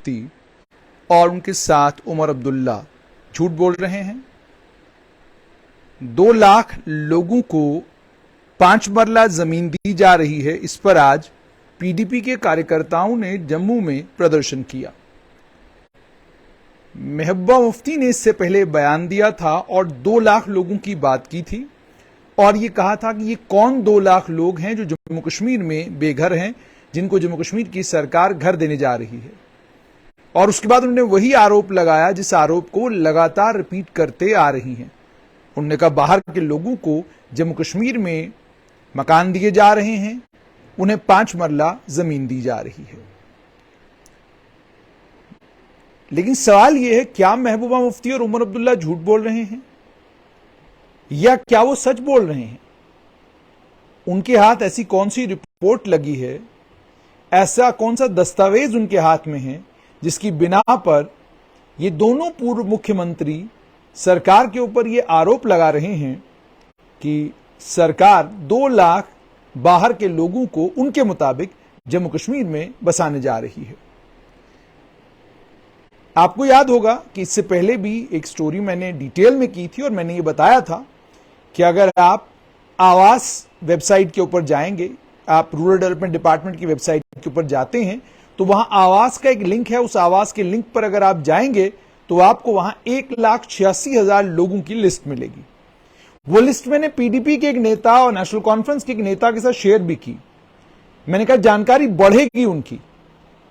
मुफ्ती और उनके साथ उमर अब्दुल्ला झूठ बोल रहे हैं। 2 लाख लोगों को 5 मरला जमीन दी जा रही है, इस पर आज पीडीपी के कार्यकर्ताओं ने जम्मू में प्रदर्शन किया। महबूबा मुफ्ती ने इससे पहले बयान दिया था और 2 लाख लोगों की बात की थी और ये कहा था कि ये कौन 2 लाख लोग हैं जो जम्मू कश्मीर में बेघर हैं, जिनको जम्मू कश्मीर की सरकार घर देने जा रही है। और उसके बाद उन्होंने वही आरोप लगाया जिस आरोप को लगातार रिपीट करते आ रही हैं। उन्होंने कहा बाहर के लोगों को जम्मू कश्मीर में मकान दिए जा रहे हैं, उन्हें 5 मरला जमीन दी जा रही है। लेकिन सवाल यह है, क्या महबूबा मुफ्ती और उमर अब्दुल्ला झूठ बोल रहे हैं या क्या वो सच बोल रहे हैं? उनके हाथ ऐसी कौन सी रिपोर्ट लगी है, ऐसा कौन सा दस्तावेज उनके हाथ में है जिसकी बिना पर ये दोनों पूर्व मुख्यमंत्री सरकार के ऊपर ये आरोप लगा रहे हैं कि सरकार 2 लाख बाहर के लोगों को उनके मुताबिक जम्मू कश्मीर में बसाने जा रही है। आपको याद होगा कि इससे पहले भी एक स्टोरी मैंने डिटेल में की थी और मैंने ये बताया था कि अगर आप आवास वेबसाइट के ऊपर जाएंगे, आप रूरल डेवलपमेंट डिपार्टमेंट की वेबसाइट के ऊपर जाते हैं तो वहां आवास का एक लिंक है, उस आवास के लिंक पर अगर आप जाएंगे तो आपको वहां 1,86,000 लोगों की लिस्ट मिलेगी। वो लिस्ट मैंने पीडीपी के एक नेता और नेशनल कॉन्फ्रेंस के एक नेता के साथ शेयर भी की। मैंने कहा जानकारी बढ़ेगी उनकी,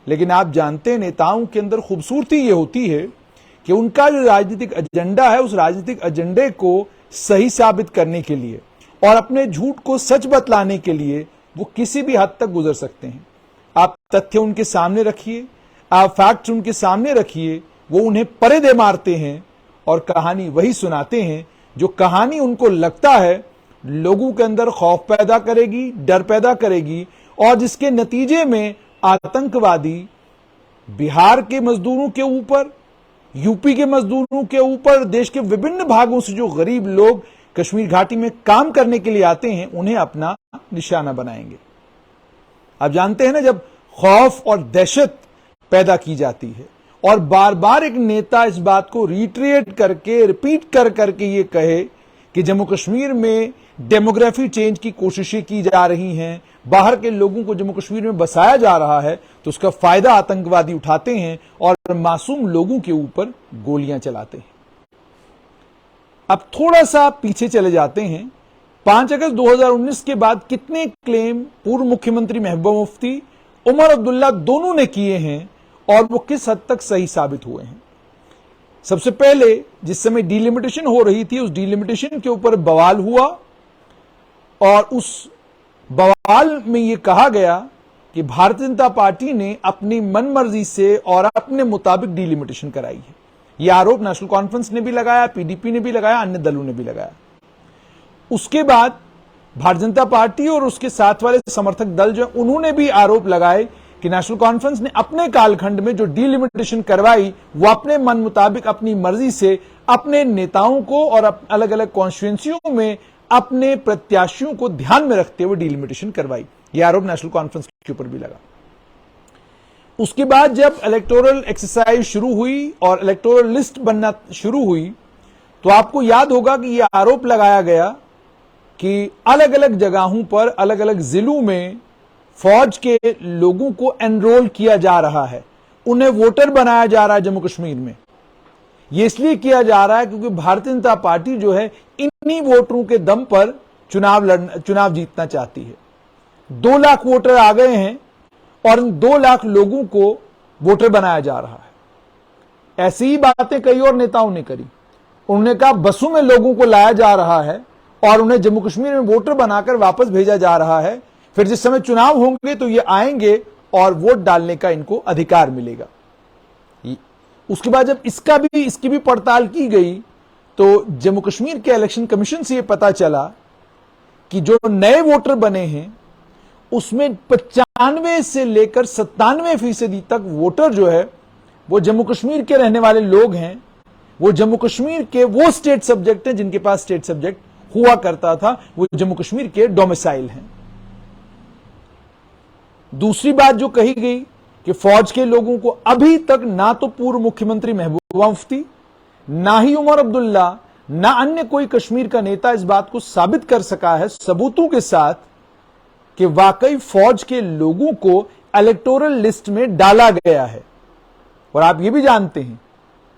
लेकिन आप जानते हैं नेताओं के अंदर खूबसूरती ये होती है कि उनका जो राजनीतिक एजेंडा है, उस राजनीतिक एजेंडे को सही साबित करने के लिए और अपने झूठ को सच बतलाने के लिए वो किसी भी हद तक गुजर सकते हैं। आप तथ्य उनके सामने रखिए, आप फैक्ट्स उनके सामने रखिए, वो उन्हें पर्दे मारते हैं और कहानी वही सुनाते हैं जो कहानी उनको लगता है लोगों के अंदर खौफ पैदा करेगी, डर पैदा करेगी और जिसके नतीजे में आतंकवादी बिहार के मजदूरों के ऊपर, यूपी के मजदूरों के ऊपर, देश के विभिन्न भागों से जो गरीब लोग कश्मीर घाटी में काम करने के लिए आते हैं उन्हें अपना निशाना बनाएंगे। आप जानते हैं ना, जब खौफ और दहशत पैदा की जाती है और बार बार एक नेता इस बात को रिट्रेट करके, रिपीट कर करके ये कहे कि जम्मू कश्मीर में डेमोग्राफी चेंज की कोशिशें की जा रही हैं, बाहर के लोगों को जम्मू कश्मीर में बसाया जा रहा है, तो उसका फायदा आतंकवादी उठाते हैं और मासूम लोगों के ऊपर गोलियां चलाते हैं। अब थोड़ा सा पीछे चले जाते हैं। 5 अगस्त 2019 के बाद कितने क्लेम पूर्व मुख्यमंत्री महबूबा मुफ्ती, उमर अब्दुल्ला दोनों ने किए हैं और वो किस हद तक सही साबित हुए हैं? सबसे पहले जिस समय डिलिमिटेशन हो रही थी, उस डिलिमिटेशन के ऊपर बवाल हुआ और उस बवाल में यह कहा गया कि भारतीय जनता पार्टी ने अपनी मनमर्जी से और अपने मुताबिक डिलिमिटेशन कराई है। यह आरोप नेशनल कॉन्फ्रेंस ने भी लगाया, पीडीपी ने भी लगाया, अन्य दलों ने भी लगाया। उसके बाद भारतीय जनता पार्टी और उसके साथ वाले समर्थक दल जो उन्होंने भी आरोप लगाए कि नेशनल कॉन्फ्रेंस ने अपने कालखंड में जो डिलिमिटेशन करवाई वो अपने मन मुताबिक, अपनी मर्जी से अपने नेताओं को और अलग अलग कॉन्स्टिट्यूएंसियों में अपने प्रत्याशियों को ध्यान में रखते हुए डिलिमिटेशन करवाई। यह आरोप नेशनल कॉन्फ्रेंस के ऊपर भी लगा। उसके बाद जब इलेक्टोरल एक्सरसाइज शुरू हुई और इलेक्टोरल लिस्ट बनना शुरू हुई तो आपको याद होगा कि यह आरोप लगाया गया कि अलग अलग जगहों पर, अलग अलग जिलों में फौज के लोगों को एनरोल किया जा रहा है, उन्हें वोटर बनाया जा रहा है जम्मू कश्मीर में। यह इसलिए किया जा रहा है क्योंकि भारतीय जनता पार्टी जो है इन्हीं वोटरों के दम पर चुनाव जीतना चाहती है। 2 लाख वोटर आ गए हैं और इन 2 लाख लोगों को वोटर बनाया जा रहा है। ऐसी ही बातें कई और नेताओं ने करी। उन्होंने कहा बसों में लोगों को लाया जा रहा है और उन्हें जम्मू कश्मीर में वोटर बनाकर वापस भेजा जा रहा है, फिर जिस समय चुनाव होंगे तो ये आएंगे और वोट डालने का इनको अधिकार मिलेगा। उसके बाद जब इसकी भी पड़ताल की गई तो जम्मू कश्मीर के इलेक्शन कमीशन से यह पता चला कि जो नए वोटर बने हैं उसमें 95 से लेकर 97% तक वोटर जो है वो जम्मू कश्मीर के रहने वाले लोग हैं। वो जम्मू कश्मीर के वो स्टेट सब्जेक्ट हैं जिनके पास स्टेट सब्जेक्ट हुआ करता था, वो जम्मू कश्मीर के डोमिसाइल हैं। दूसरी बात जो कही गई कि फौज के लोगों को अभी तक ना तो पूर्व मुख्यमंत्री महबूबा मुफ्ती, ना ही उमर अब्दुल्ला, ना अन्य कोई कश्मीर का नेता इस बात को साबित कर सका है सबूतों के साथ कि वाकई फौज के लोगों को इलेक्टोरल लिस्ट में डाला गया है। और आप यह भी जानते हैं,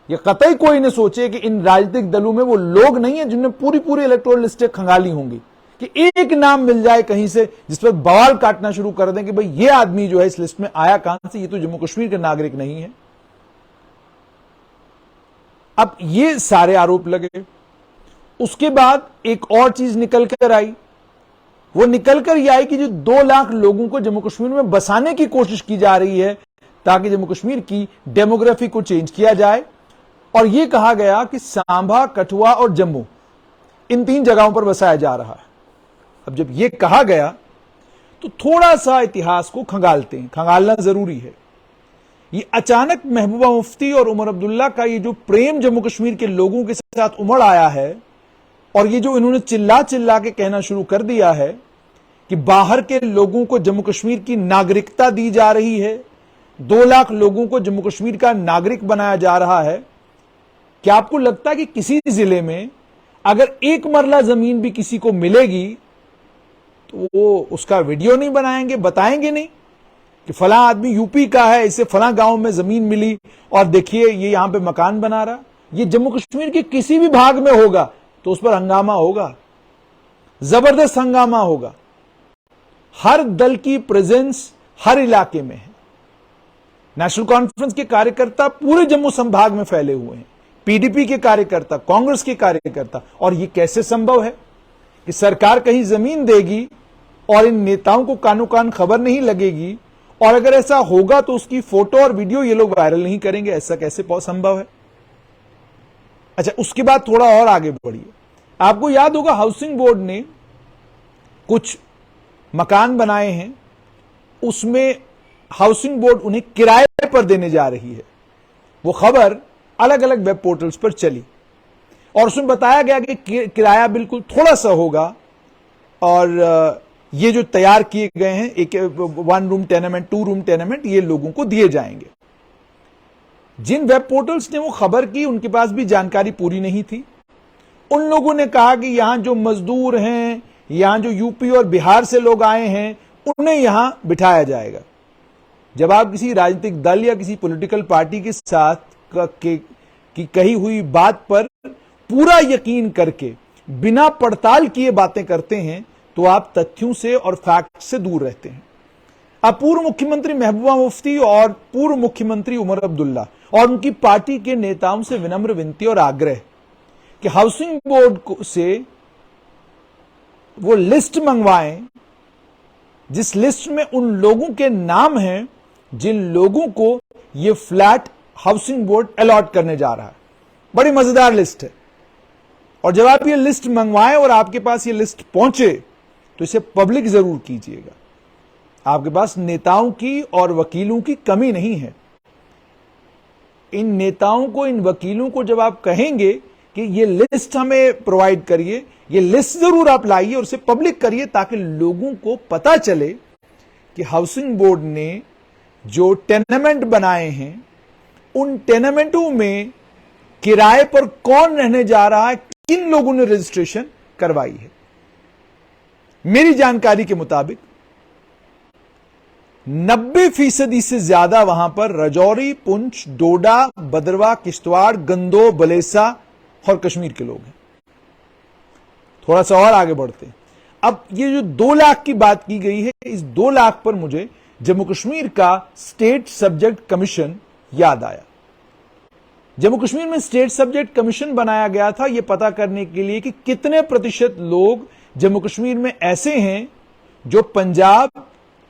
यह कतई कोई न सोचे कि इन राजनीतिक दलों में वो लोग नहीं है जिन्होंने पूरी पूरी इलेक्टोरल लिस्टें खंगाली होंगी, कि एक नाम मिल जाए कहीं से जिस पर बवाल काटना शुरू कर दें कि भाई ये आदमी जो है इस लिस्ट में आया कहां से, ये तो जम्मू कश्मीर के नागरिक नहीं है। अब ये सारे आरोप लगे। उसके बाद एक और चीज निकल कर आई, वो निकल कर यह आई कि जो 2 लाख लोगों को जम्मू कश्मीर में बसाने की कोशिश की जा रही है ताकि जम्मू कश्मीर की डेमोग्राफी को चेंज किया जाए, और यह कहा गया कि सांबा, कठुआ और जम्मू इन 3 जगहों पर बसाया जा रहा है। अब जब यह कहा गया तो थोड़ा सा इतिहास को खंगालते हैं, खंगालना जरूरी है। ये अचानक महबूबा मुफ्ती और उमर अब्दुल्ला का ये जो प्रेम जम्मू कश्मीर के लोगों के साथ उमड़ आया है, और ये जो इन्होंने चिल्ला चिल्ला के कहना शुरू कर दिया है कि बाहर के लोगों को जम्मू कश्मीर की नागरिकता दी जा रही है, 2 लाख लोगों को जम्मू कश्मीर का नागरिक बनाया जा रहा है। क्या आपको लगता है कि किसी जिले में अगर 1 मरला जमीन भी किसी को मिलेगी तो वो उसका वीडियो नहीं बनाएंगे, बताएंगे नहीं कि फला आदमी यूपी का है, इसे फला गांव में जमीन मिली और देखिए ये यहां पे मकान बना रहा। ये जम्मू कश्मीर के किसी भी भाग में होगा तो उस पर हंगामा होगा, जबरदस्त हंगामा होगा। हर दल की प्रेजेंस हर इलाके में है। नेशनल कॉन्फ्रेंस के कार्यकर्ता पूरे जम्मू संभाग में फैले हुए हैं, पीडीपी के कार्यकर्ता, कांग्रेस के कार्यकर्ता। और यह कैसे संभव है कि सरकार कहीं जमीन देगी और इन नेताओं को कानो कान खबर नहीं लगेगी, और अगर ऐसा होगा तो उसकी फोटो और वीडियो ये लोग वायरल नहीं करेंगे? ऐसा कैसे संभव है? अच्छा, उसके बाद थोड़ा और आगे बढ़िए। आपको याद होगा हाउसिंग बोर्ड ने कुछ मकान बनाए हैं, उसमें हाउसिंग बोर्ड उन्हें किराए पर देने जा रही है। वो खबर अलग अलग वेब पोर्टल्स पर चली और उसमें बताया गया कि किराया बिल्कुल थोड़ा सा होगा, और ये जो तैयार किए गए हैं, एक 1 रूम टेनेमेंट, 2 रूम टेनेमेंट, ये लोगों को दिए जाएंगे। जिन वेब पोर्टल्स ने वो खबर की उनके पास भी जानकारी पूरी नहीं थी। उन लोगों ने कहा कि यहां जो मजदूर हैं, यहां जो यूपी और बिहार से लोग आए हैं, उन्हें यहां बिठाया जाएगा। जब आप किसी राजनीतिक दल या किसी पॉलिटिकल पार्टी के साथ की कही हुई बात पर पूरा यकीन करके बिना पड़ताल किए बातें करते हैं तो आप तथ्यों से और फैक्ट से दूर रहते हैं। अब पूर्व मुख्यमंत्री महबूबा मुफ्ती और पूर्व मुख्यमंत्री उमर अब्दुल्ला और उनकी पार्टी के नेताओं से विनम्र विनती और आग्रह कि हाउसिंग बोर्ड से वो लिस्ट मंगवाएं जिस लिस्ट में उन लोगों के नाम हैं जिन लोगों को ये फ्लैट हाउसिंग बोर्ड अलॉट करने जा रहा है। बड़ी मजेदार लिस्ट है, और जब आप ये लिस्ट मंगवाएं और आपके पास ये लिस्ट पहुंचे तो इसे पब्लिक जरूर कीजिएगा। आपके पास नेताओं की और वकीलों की कमी नहीं है। इन नेताओं को, इन वकीलों को जब आप कहेंगे कि ये लिस्ट हमें प्रोवाइड करिए, ये लिस्ट जरूर आप लाइए और उसे पब्लिक करिए ताकि लोगों को पता चले कि हाउसिंग बोर्ड ने जो टेनेमेंट बनाए हैं उन टेनेमेंटों में किराए पर कौन रहने जा रहा है, किन लोगों ने रजिस्ट्रेशन करवाई है। मेरी जानकारी के मुताबिक 90% से ज्यादा वहां पर राजौरी, पुंछ, डोडा, भद्रवाह, किश्तवाड़, गंदो, बलेसा और कश्मीर के लोग हैं। थोड़ा सा और आगे बढ़ते हैं। अब ये जो 2 लाख की बात की गई है, इस 2 लाख पर मुझे जम्मू कश्मीर का स्टेट सब्जेक्ट कमीशन याद आया। जम्मू कश्मीर में स्टेट सब्जेक्ट कमीशन बनाया गया था यह पता करने के लिए कि कितने प्रतिशत लोग जम्मू कश्मीर में ऐसे हैं जो पंजाब,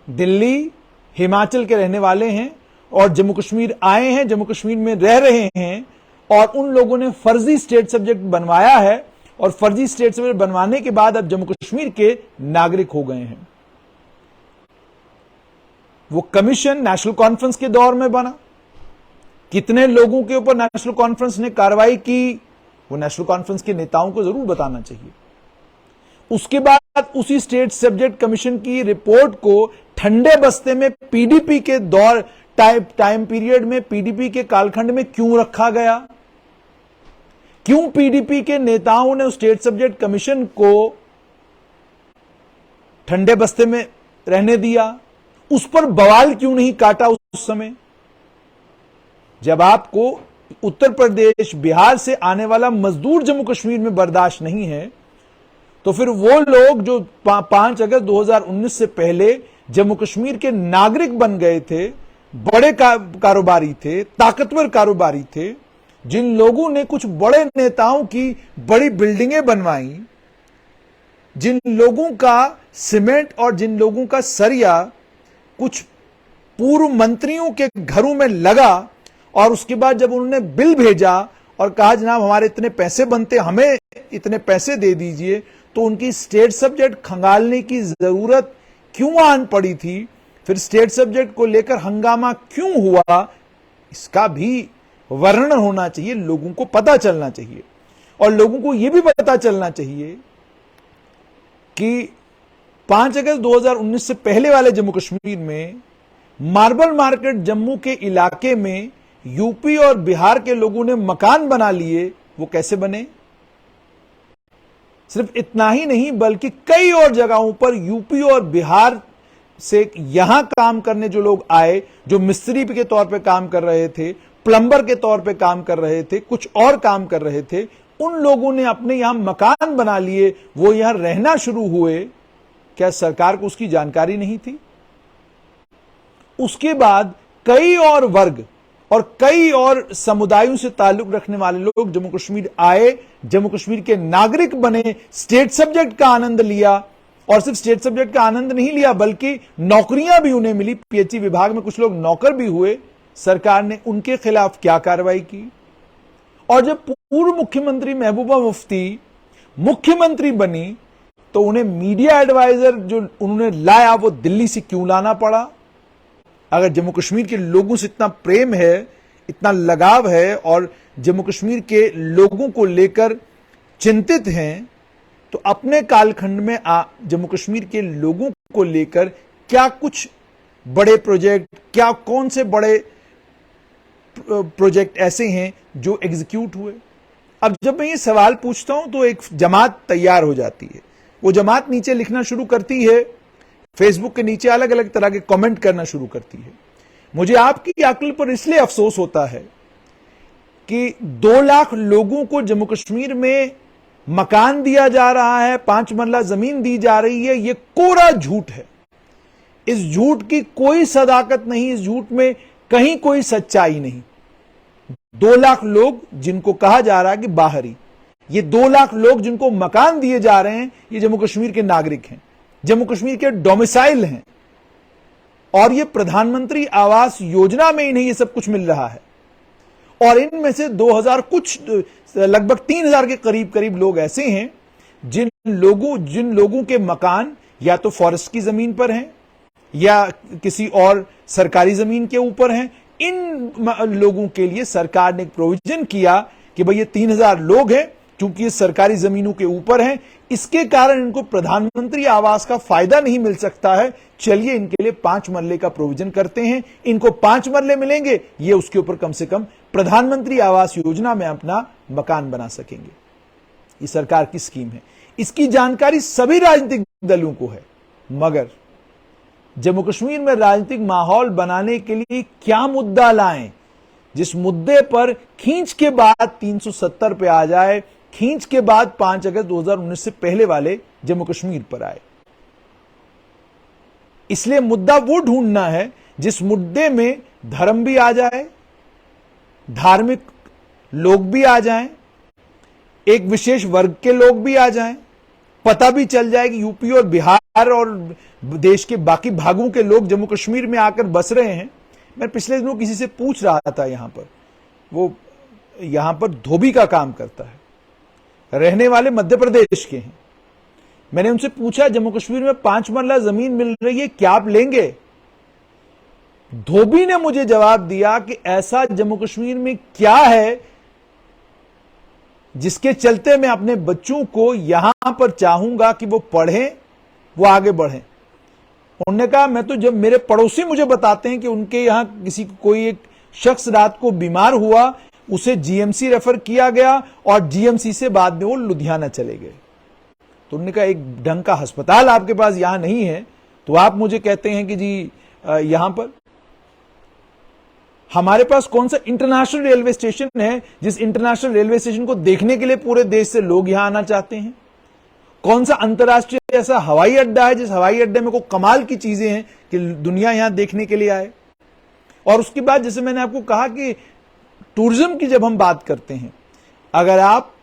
दिल्ली, हिमाचल के रहने वाले हैं और जम्मू कश्मीर आए हैं, जम्मू कश्मीर में रह रहे हैं, और उन लोगों ने फर्जी स्टेट सब्जेक्ट बनवाया है और फर्जी स्टेट सब्जेक्ट बनवाने के बाद अब जम्मू कश्मीर के नागरिक हो गए हैं। वो कमीशन नेशनल कॉन्फ्रेंस के दौर में बना। कितने लोगों के ऊपर नेशनल कॉन्फ्रेंस ने कार्रवाई की, वो नेशनल कॉन्फ्रेंस के नेताओं को जरूर बताना चाहिए। उसके बाद उसी स्टेट सब्जेक्ट कमीशन की रिपोर्ट को ठंडे बस्ते में पीडीपी के दौर टाइम पीरियड में पीडीपी के कालखंड में क्यों रखा गया? क्यों पीडीपी के नेताओं ने स्टेट सब्जेक्ट कमीशन को ठंडे बस्ते में रहने दिया? उस पर बवाल क्यों नहीं काटा उस समय? जब आपको उत्तर प्रदेश, बिहार से आने वाला मजदूर जम्मू कश्मीर में बर्दाश्त नहीं है, तो फिर वो लोग जो 5 अगस्त 2019 से पहले जम्मू कश्मीर के नागरिक बन गए थे, बड़े कारोबारी थे, ताकतवर कारोबारी थे, जिन लोगों ने कुछ बड़े नेताओं की बड़ी बिल्डिंगें बनवाई, जिन लोगों का सीमेंट और जिन लोगों का सरिया कुछ पूर्व मंत्रियों के घरों में लगा, और उसके बाद जब उन्होंने बिल भेजा और कहा जनाब हमारे इतने पैसे बनते, हमें इतने पैसे दे दीजिए, तो उनकी स्टेट सब्जेक्ट खंगालने की जरूरत क्यों आन पड़ी थी? फिर स्टेट सब्जेक्ट को लेकर हंगामा क्यों हुआ? इसका भी वर्णन होना चाहिए, लोगों को पता चलना चाहिए। और लोगों को यह भी पता चलना चाहिए कि 5 अगस्त 2019 से पहले वाले जम्मू कश्मीर में मार्बल मार्केट जम्मू के इलाके में यूपी और बिहार के लोगों ने मकान बना लिए। वो कैसे बने? सिर्फ इतना ही नहीं बल्कि कई और जगहों पर यूपी और बिहार से यहां काम करने जो लोग आए, जो मिस्त्री के तौर पे काम कर रहे थे, प्लम्बर के तौर पे काम कर रहे थे, कुछ और काम कर रहे थे, उन लोगों ने अपने यहां मकान बना लिए, वो यहां रहना शुरू हुए। क्या सरकार को उसकी जानकारी नहीं थी? उसके बाद कई और वर्ग और कई और समुदायों से ताल्लुक रखने वाले लोग जम्मू कश्मीर आए, जम्मू कश्मीर के नागरिक बने, स्टेट सब्जेक्ट का आनंद लिया, और सिर्फ स्टेट सब्जेक्ट का आनंद नहीं लिया बल्कि नौकरियां भी उन्हें मिली। पीएचई विभाग में कुछ लोग नौकर भी हुए। सरकार ने उनके खिलाफ क्या कार्रवाई की? और जब पूर्व मुख्यमंत्री महबूबा मुफ्ती मुख्यमंत्री बनी तो उन्हें मीडिया एडवाइजर जो उन्होंने लाया वो दिल्ली से क्यों लाना पड़ा? अगर जम्मू कश्मीर के लोगों से इतना प्रेम है, इतना लगाव है और जम्मू कश्मीर के लोगों को लेकर चिंतित हैं, तो अपने कालखंड में जम्मू कश्मीर के लोगों को लेकर क्या कुछ बड़े प्रोजेक्ट, क्या कौन से बड़े प्रोजेक्ट ऐसे हैं जो एग्जीक्यूट हुए? अब जब मैं ये सवाल पूछता हूं तो एक जमात तैयार हो जाती है। वो जमात नीचे लिखना शुरू करती है, फेसबुक के नीचे अलग अलग तरह के कमेंट करना शुरू करती है। मुझे आपकी अक्ल पर इसलिए अफसोस होता है कि 2 लाख लोगों को जम्मू कश्मीर में मकान दिया जा रहा है, 5 मरला जमीन दी जा रही है, यह कोरा झूठ है। इस झूठ की कोई सदाकत नहीं, इस झूठ में कहीं कोई सच्चाई नहीं। 2 लाख लोग जिनको कहा जा रहा है कि बाहरी, ये 2 लाख लोग जिनको मकान दिए जा रहे हैं, ये जम्मू कश्मीर के नागरिक हैं, जम्मू कश्मीर के डोमिसाइल हैं, और ये प्रधानमंत्री आवास योजना में इन्हें ये सब कुछ मिल रहा है। और इनमें से 2000 कुछ लगभग 3000 के करीब करीब लोग ऐसे हैं जिन लोगों के मकान या तो फॉरेस्ट की जमीन पर हैं या किसी और सरकारी जमीन के ऊपर हैं। इन लोगों के लिए सरकार ने एक प्रोविजन किया कि भाई ये 3000 लोग हैं, क्योंकि ये सरकारी जमीनों के ऊपर हैं, इसके कारण इनको प्रधानमंत्री आवास का फायदा नहीं मिल सकता है, चलिए इनके लिए 5 मरले का प्रोविजन करते हैं। इनको 5 मरले मिलेंगे, ये उसके ऊपर कम से कम प्रधानमंत्री आवास योजना में अपना मकान बना सकेंगे। ये सरकार की स्कीम है, इसकी जानकारी सभी राजनीतिक दलों को है। मगर जम्मू कश्मीर में राजनीतिक माहौल बनाने के लिए क्या मुद्दा लाएं जिस मुद्दे पर खींच के बाद 370 पे आ जाए, खींच के बाद 5 अगस्त 2019 से पहले वाले जम्मू कश्मीर पर आए। इसलिए मुद्दा वो ढूंढना है जिस मुद्दे में धर्म भी आ जाए, धार्मिक लोग भी आ जाएं, एक विशेष वर्ग के लोग भी आ जाएं, पता भी चल जाए कि यूपी और बिहार और देश के बाकी भागों के लोग जम्मू कश्मीर में आकर बस रहे हैं। मैं पिछले दिनों किसी से पूछ रहा था, यहां पर वो यहां पर धोबी का काम करता है, रहने वाले मध्य प्रदेश के हैं। मैंने उनसे पूछा जम्मू कश्मीर में 5 मरला जमीन मिल रही है, क्या आप लेंगे? धोबी ने मुझे जवाब दिया कि ऐसा जम्मू कश्मीर में क्या है जिसके चलते मैं अपने बच्चों को यहां पर चाहूंगा कि वो पढ़ें, वो आगे बढ़ें। उन्होंने कहा मैं तो, जब मेरे पड़ोसी मुझे बताते हैं कि उनके यहां किसी कोई एक शख्स रात को बीमार हुआ, उसे जीएमसी रेफर किया गया और जीएमसी से बाद में वो लुधियाना चले गए। तो उन्होंने कहा एक ढंग का अस्पताल आपके पास यहां नहीं है, तो आप मुझे कहते हैं कि जी यहां पर हमारे पास कौन सा इंटरनेशनल रेलवे स्टेशन है जिस इंटरनेशनल रेलवे स्टेशन को देखने के लिए पूरे देश से लोग यहां आना चाहते हैं? कौन सा अंतर्राष्ट्रीय ऐसा हवाई अड्डा है जिस हवाई अड्डे में कोई कमाल की चीजें हैं कि दुनिया यहां देखने के लिए आए? और उसके बाद जैसे मैंने आपको कहा कि टूरिज्म की जब हम बात करते हैं, अगर आप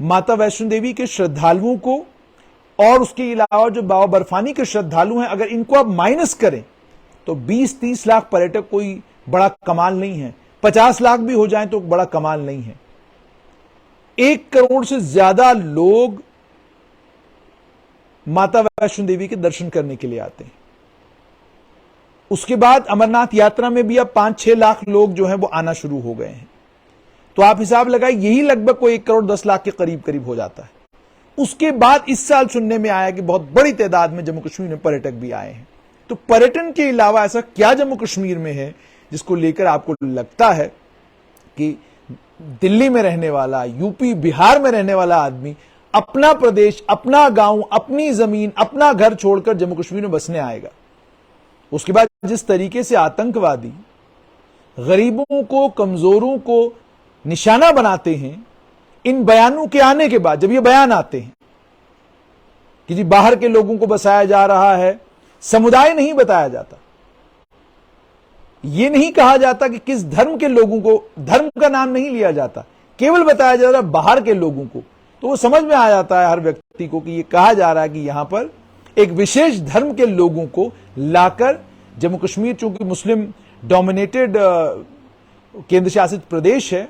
माता वैष्णो देवी के श्रद्धालुओं को और उसके अलावा जो बाबा बर्फानी के श्रद्धालु हैं, अगर इनको आप माइनस करें तो 20-30 लाख पर्यटक कोई बड़ा कमाल नहीं है। 50 लाख भी हो जाएं तो बड़ा कमाल नहीं है। 1 करोड़ से ज्यादा लोग माता वैष्णो देवी के दर्शन करने के लिए आते हैं। उसके बाद अमरनाथ यात्रा में भी अब 5-6 लाख लोग जो हैं वो आना शुरू हो गए हैं। तो आप हिसाब लगाए, यही लगभग कोई 1 करोड़ 10 लाख के करीब करीब हो जाता है। उसके बाद इस साल सुनने में आया कि बहुत बड़ी तादाद में जम्मू कश्मीर में पर्यटक भी आए हैं। तो पर्यटन के अलावा ऐसा क्या जम्मू कश्मीर में है जिसको लेकर आपको लगता है कि दिल्ली में रहने वाला, यूपी बिहार में रहने वाला आदमी अपना प्रदेश, अपना गांव, अपनी जमीन, अपना घर छोड़कर जम्मू कश्मीर में बसने आएगा? उसके बाद जिस तरीके से आतंकवादी गरीबों को, कमजोरों को निशाना बनाते हैं, इन बयानों के आने के बाद जब ये बयान आते हैं कि जी बाहर के लोगों को बसाया जा रहा है, समुदाय नहीं बताया जाता, यह नहीं कहा जाता कि किस धर्म के लोगों को, धर्म का नाम नहीं लिया जाता, केवल बताया जा रहा है बाहर के लोगों को, तो वो समझ में आ जाता है हर व्यक्ति को कि यह कहा जा रहा है कि यहां पर एक विशेष धर्म के लोगों को लाकर जम्मू कश्मीर, चूंकि मुस्लिम डोमिनेटेड केंद्र शासित प्रदेश है,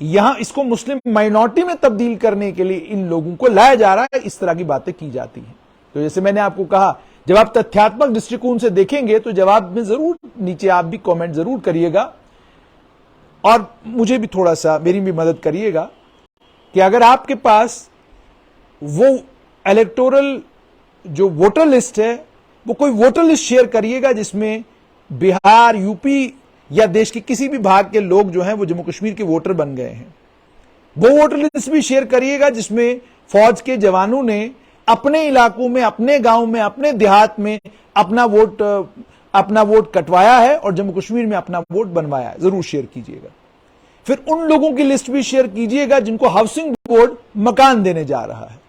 यहां इसको मुस्लिम माइनॉरिटी में तब्दील करने के लिए इन लोगों को लाया जा रहा है। इस तरह की बातें की जाती हैं। तो जैसे मैंने आपको कहा, जब आप तथ्यात्मक दृष्टिकोण से देखेंगे तो जवाब में जरूर नीचे आप भी कमेंट जरूर करिएगा और मुझे भी थोड़ा सा, मेरी भी मदद करिएगा कि अगर आपके पास वो इलेक्टोरल जो वोटर लिस्ट है, वो कोई वोटर लिस्ट शेयर करिएगा जिसमें बिहार, यूपी या देश के किसी भी भाग के लोग जो हैं वो जम्मू कश्मीर के वोटर बन गए हैं। वो वोटर लिस्ट भी शेयर करिएगा जिसमें फौज के जवानों ने अपने इलाकों में, अपने गांव में, अपने देहात में अपना वोट कटवाया है और जम्मू कश्मीर में अपना वोट बनवाया है। जरूर शेयर कीजिएगा। फिर उन लोगों की लिस्ट भी शेयर कीजिएगा जिनको हाउसिंग बोर्ड मकान देने जा रहा है।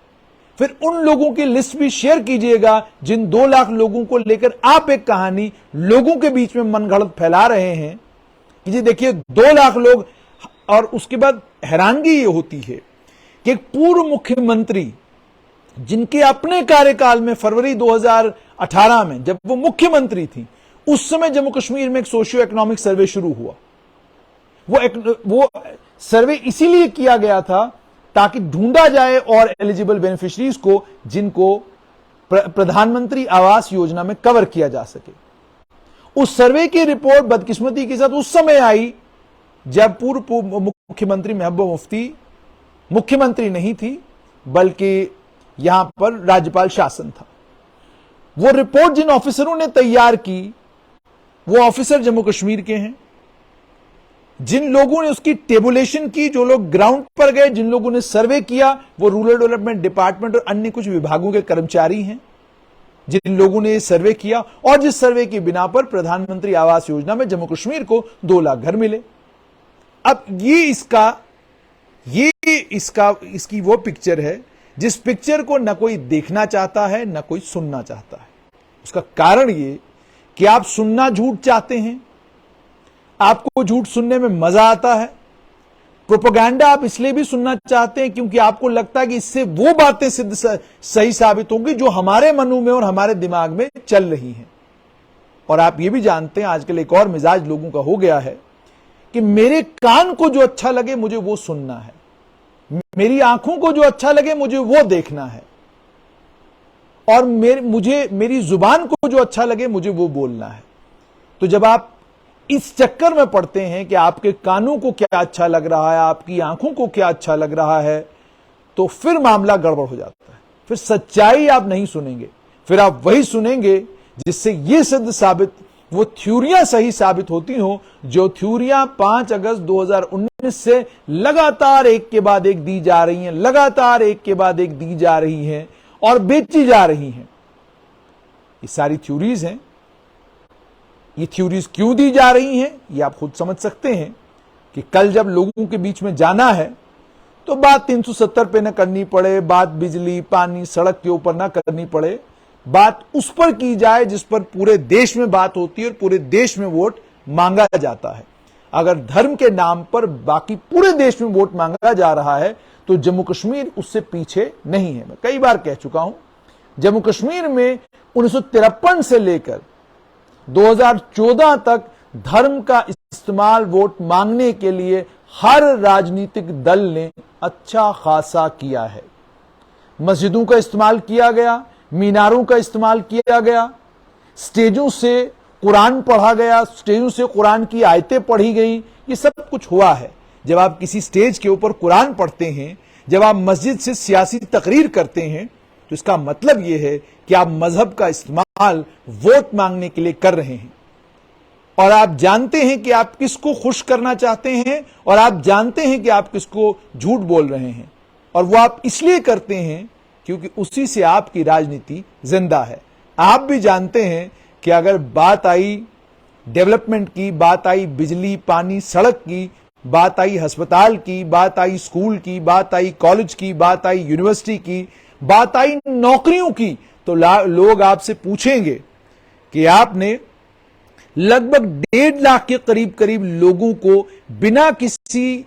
फिर उन लोगों की लिस्ट भी शेयर कीजिएगा जिन 2 लाख लोगों को लेकर आप एक कहानी लोगों के बीच में मनगढ़ंत फैला रहे हैं कि जी देखिए 2 लाख लोग। और उसके बाद हैरानगी ये होती है कि एक पूर्व मुख्यमंत्री जिनके अपने कार्यकाल में फरवरी 2018 में जब वो मुख्यमंत्री थी, उस समय जम्मू कश्मीर में एक सोशियो इकोनॉमिक सर्वे शुरू हुआ। वो सर्वे इसीलिए किया गया था ताकि ढूंढा जाए और एलिजिबल बेनिफिशरीज को जिनको प्रधानमंत्री आवास योजना में कवर किया जा सके। उस सर्वे की रिपोर्ट बदकिस्मती के साथ उस समय आई जब पूर्व मुख्यमंत्री महबूबा मुफ्ती मुख्यमंत्री नहीं थी, बल्कि यहां पर राज्यपाल शासन था। वो रिपोर्ट जिन ऑफिसरों ने तैयार की, वो ऑफिसर जम्मू कश्मीर के हैं। जिन लोगों ने उसकी टेबुलेशन की, जो लोग ग्राउंड पर गए, जिन लोगों ने सर्वे किया, वो रूरल डेवलपमेंट डिपार्टमेंट और अन्य कुछ विभागों के कर्मचारी हैं जिन लोगों ने सर्वे किया और जिस सर्वे की बिना पर प्रधानमंत्री आवास योजना में जम्मू कश्मीर को 2 लाख घर मिले। अब इसकी वो पिक्चर है जिस पिक्चर को न कोई देखना चाहता है न कोई सुनना चाहता है। उसका कारण ये कि आप सुनना झूठ चाहते हैं, आपको झूठ सुनने में मजा आता है। प्रोपेगेंडा आप इसलिए भी सुनना चाहते हैं क्योंकि आपको लगता है कि इससे वो बातें सही साबित होंगी जो हमारे मनों में और हमारे दिमाग में चल रही हैं। और आप ये भी जानते हैं आजकल एक और मिजाज लोगों का हो गया है कि मेरे कान को जो अच्छा लगे मुझे वो सुनना है, मेरी आंखों को जो अच्छा लगे मुझे वो देखना है, और मेरी जुबान को जो अच्छा लगे मुझे वो बोलना है। तो जब आप इस चक्कर में पड़ते हैं कि आपके कानों को क्या अच्छा लग रहा है, आपकी आंखों को क्या अच्छा लग रहा है, तो फिर मामला गड़बड़ हो जाता है। फिर सच्चाई आप नहीं सुनेंगे, फिर आप वही सुनेंगे जिससे ये सिद्ध साबित, वो थ्योरियां सही साबित होती हो जो थ्योरियां 5 अगस्त 2019 से लगातार एक के बाद एक दी जा रही हैं, लगातार एक के बाद एक दी जा रही हैं और बेची जा रही हैं। ये सारी थ्योरीज हैं। ये थ्योरीज क्यों दी जा रही हैं ये आप खुद समझ सकते हैं कि कल जब लोगों के बीच में जाना है तो बात 370 पे न करनी पड़े, बात बिजली पानी सड़क के ऊपर ना करनी पड़े, बात उस पर की जाए जिस पर पूरे देश में बात होती है और पूरे देश में वोट मांगा जाता है। अगर धर्म के नाम पर बाकी पूरे देश में वोट मांगा जा रहा है तो जम्मू कश्मीर उससे पीछे नहीं है। मैं कई बार कह चुका हूं, जम्मू कश्मीर में 1953 से लेकर 2014 तक धर्म का इस्तेमाल वोट मांगने के लिए हर राजनीतिक दल ने अच्छा खासा किया है। मस्जिदों का इस्तेमाल किया गया, मीनारों का इस्तेमाल किया गया, स्टेजों से कुरान पढ़ा गया, स्टेजों से कुरान की आयतें पढ़ी गई, ये सब कुछ हुआ है। जब आप किसी स्टेज के ऊपर कुरान पढ़ते हैं, जब आप मस्जिद से सियासी तकरीर करते हैं, तो इसका मतलब यह है कि आप मजहब का इस्तेमाल वोट मांगने के लिए कर रहे हैं और आप जानते हैं कि आप किसको खुश करना चाहते हैं और आप जानते हैं कि आप किसको झूठ बोल रहे हैं, और वो आप इसलिए करते हैं क्योंकि उसी से आपकी राजनीति जिंदा है। आप भी जानते हैं कि अगर बात आई डेवलपमेंट की, बात आई बिजली पानी सड़क की, बात आई अस्पताल की, बात आई स्कूल की, बात आई कॉलेज की, बात आई यूनिवर्सिटी की, बात आई नौकरियों की, तो लोग आपसे पूछेंगे कि आपने लगभग 1.5 लाख के करीब लोगों को बिना किसी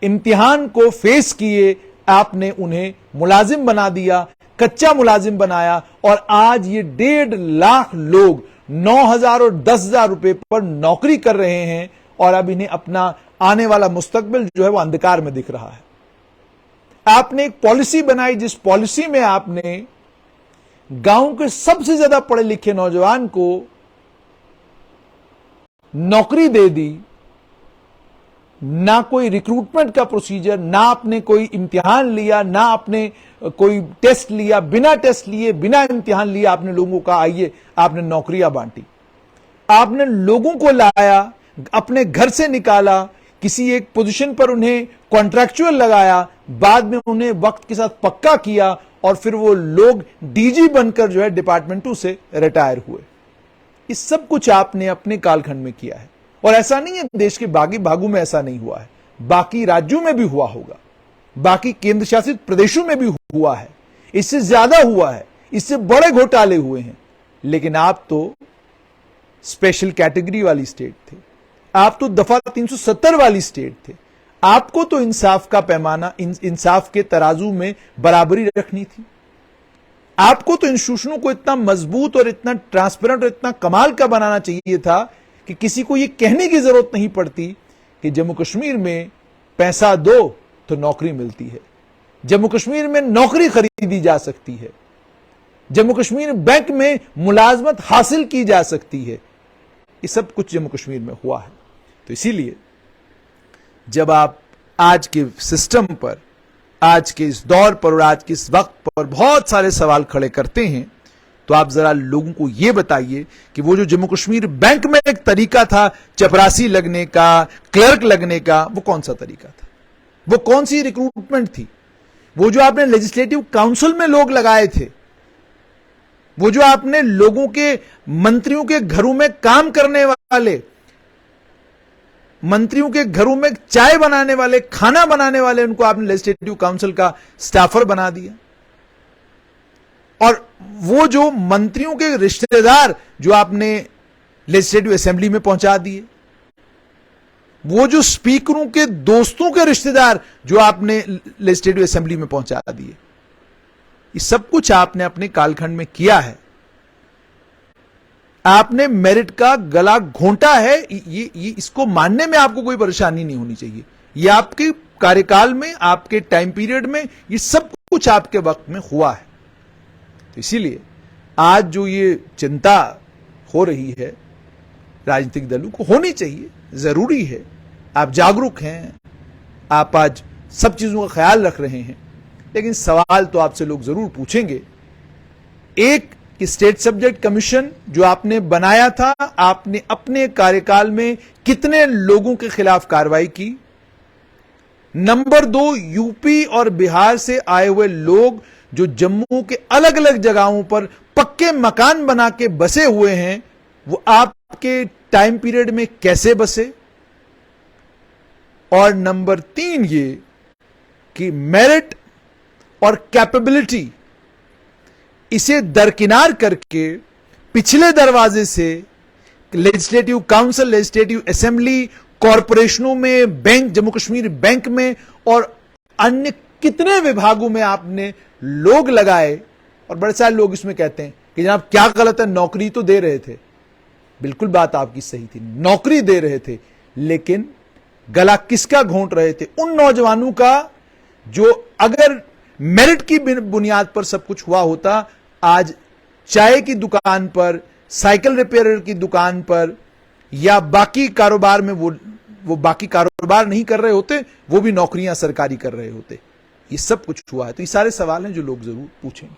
इम्तिहान को फेस किए आपने उन्हें मुलाजिम बना दिया, कच्चा मुलाजिम बनाया, और आज ये 1.5 लाख लोग 9,000 और 10,000 रुपए पर नौकरी कर रहे हैं और अब इन्हें अपना आने वाला मुस्तकबिल जो है वो अंधकार में दिख रहा है। आपने एक पॉलिसी बनाई जिस पॉलिसी में आपने गांव के सबसे ज्यादा पढ़े लिखे नौजवान को नौकरी दे दी, ना कोई रिक्रूटमेंट का प्रोसीजर, ना आपने कोई इम्तिहान लिया, ना आपने कोई टेस्ट लिया, बिना टेस्ट लिए बिना इम्तिहान लिए आपने लोगों का आइए आपने नौकरियां बांटी। आपने लोगों को लाया, अपने घर से निकाला, किसी एक पोजीशन पर उन्हें कॉन्ट्रैक्चुअल लगाया, बाद में उन्हें वक्त के साथ पक्का किया और फिर वो लोग डीजी बनकर जो है डिपार्टमेंटों से रिटायर हुए। इस सब कुछ आपने अपने कालखंड में किया है और ऐसा नहीं है देश के बाकी भागों में ऐसा नहीं हुआ है, बाकी राज्यों में भी हुआ होगा, बाकी केंद्र शासित प्रदेशों में भी हुआ है, इससे ज्यादा हुआ है, इससे बड़े घोटाले हुए हैं। लेकिन आप तो स्पेशल कैटेगरी वाली स्टेट थे, आप तो दफा 370 वाली स्टेट थे, आपको तो इंसाफ का पैमाना, इंसाफ के तराजू में बराबरी रखनी थी। आपको तो इंस्टीट्यूशनों को इतना मजबूत और इतना ट्रांसपेरेंट और इतना कमाल का बनाना चाहिए था कि किसी को यह कहने की जरूरत नहीं पड़ती कि जम्मू कश्मीर में पैसा दो तो नौकरी मिलती है, जम्मू कश्मीर में नौकरी खरीदी जा सकती है, जम्मू कश्मीर बैंक में मुलाजमत हासिल की जा सकती है। ये सब कुछ जम्मू कश्मीर में हुआ है। तो इसीलिए जब आप आज के सिस्टम पर, आज के इस दौर पर और आज के इस वक्त पर बहुत सारे सवाल खड़े करते हैं, तो आप जरा लोगों को यह बताइए कि वो जो जम्मू कश्मीर बैंक में एक तरीका था चपरासी लगने का, क्लर्क लगने का, वो कौन सा तरीका था? वो कौन सी रिक्रूटमेंट थी? वो जो आपने लेजिस्लेटिव काउंसिल में लोग लगाए थे, वो जो आपने लोगों के, मंत्रियों के घरों में काम करने वाले, मंत्रियों के घरों में चाय बनाने वाले, खाना बनाने वाले, उनको आपने लेजिस्लेटिव काउंसिल का स्टाफर बना दिया। और वो जो मंत्रियों के रिश्तेदार जो आपने लेजिस्लेटिव असेंबली में पहुंचा दिए, वो जो स्पीकरों के दोस्तों के रिश्तेदार जो आपने लेजिस्लेटिव असेंबली में पहुंचा दिए, ये सब कुछ आपने अपने कालखंड में किया है। आपने मेरिट का गला घोंटा है, ये इसको मानने में आपको कोई परेशानी नहीं होनी चाहिए। ये आपके कार्यकाल में, आपके टाइम पीरियड में, ये सब कुछ आपके वक्त में हुआ है। तो इसीलिए आज जो ये चिंता हो रही है राजनीतिक दलों को, होनी चाहिए, जरूरी है। आप जागरूक हैं, आप आज सब चीजों का ख्याल रख रहे हैं, लेकिन सवाल तो आपसे लोग जरूर पूछेंगे। एक कि स्टेट सब्जेक्ट कमीशन जो आपने बनाया था, आपने अपने कार्यकाल में कितने लोगों के खिलाफ कार्रवाई की। नंबर 2, यूपी और बिहार से आए हुए लोग जो जम्मू के अलग अलग जगहों पर पक्के मकान बना के बसे हुए हैं, वो आपके टाइम पीरियड में कैसे बसे। और नंबर 3 ये कि मेरिट और कैपेबिलिटी इसे दरकिनार करके पिछले दरवाजे से लेजिस्लेटिव काउंसिल, लेजिस्लेटिव असेंबली, कॉरपोरेशनों में, बैंक, जम्मू कश्मीर बैंक में और अन्य कितने विभागों में आपने लोग लगाए। और बड़े सारे लोग इसमें कहते हैं कि जनाब क्या गलत है, नौकरी तो दे रहे थे। बिल्कुल बात आपकी सही थी, नौकरी दे रहे थे, लेकिन गला किसका घोंट रहे थे? उन नौजवानों का जो अगर मेरिट की बुनियाद पर सब कुछ हुआ होता, आज चाय की दुकान पर, साइकिल रिपेयर की दुकान पर या बाकी कारोबार में वो बाकी कारोबार नहीं कर रहे होते, वो भी नौकरियां सरकारी कर रहे होते। ये सब कुछ हुआ है। तो ये सारे सवाल हैं जो लोग जरूर पूछेंगे।